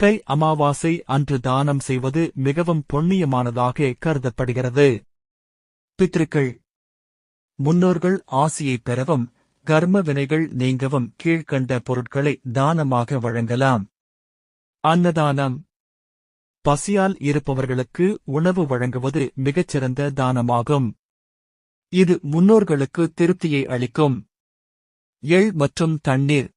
தை அமாவாசை அன்று தானம் செய்வது மிகவும் புண்ணியமானதாக கருதப்படுகிறது. பித்ருக்கள் முன்னோர்கள் ஆசியை பெறவும் கர்ம வினைகள் நீங்கவும் கீழ்க்கண்ட பொருட்களை தானமாக வழங்கலாம். அன்னதானம் பசியால் இருப்பவர்களுக்கு உணவு வழங்குவது மிகச்சிறந்த தானமாகும். இது முன்னோர்களுக்கு திருப்தியை அளிக்கும். எள் மற்றும் தண்ணீர்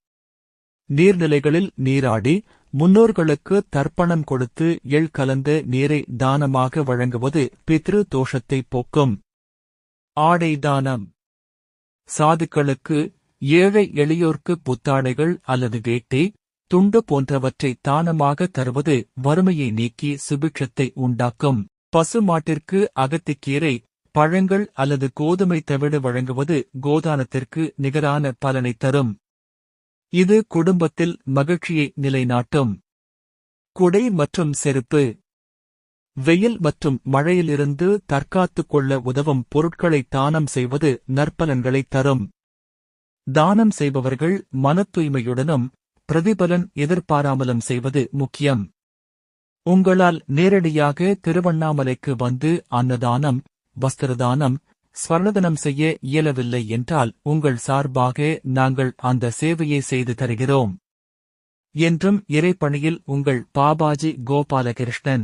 நீர்நிலைகளில் நீராடி முன்னோர்களுக்கு தர்ப்பணம் கொடுத்து எள் கலந்த நீரை தானமாக வழங்குவது பித்ரு தோஷத்தை போக்கும். ஆடை தானம் சாதுக்களுக்கு ஏழை எளியோர்க்கு புத்தாடைகள் அல்லது வேட்டை துண்டு போன்றவற்றை தானமாக தருவது வறுமையை நீக்கி சுபிட்சத்தை உண்டாக்கும். பசுமாட்டிற்கு அகத்திக்கீரை பழங்கள் அல்லது கோதுமை தவிடு வழங்குவது கோதானத்திற்கு நிகரான பலனை தரும். இது குடும்பத்தில் மகிழ்ச்சியை நிலைநாட்டும். குடை மற்றும் செருப்பு வெயில் மற்றும் மழையிலிருந்து தற்காத்துக் கொள்ள உதவும் பொருட்களை தானம் செய்வது நற்பலன்களை தரும். தானம் செய்பவர்கள் மனத் தூய்மையுடனும் பிரதிபலன் எதிர்பாராமலும் செய்வது முக்கியம். உங்களால் நேரடியாக திருவண்ணாமலைக்கு வந்து அன்னதானம் வஸ்திரதானம் ஸ்வர்ணதானம் செய்ய இயலவில்லை என்றால் உங்கள் சார்பாக நாங்கள் அந்த சேவையை செய்து தருகிறோம். என்றும் இறைப்பணியில் உங்கள் பாபாஜி கோபாலகிருஷ்ணன்.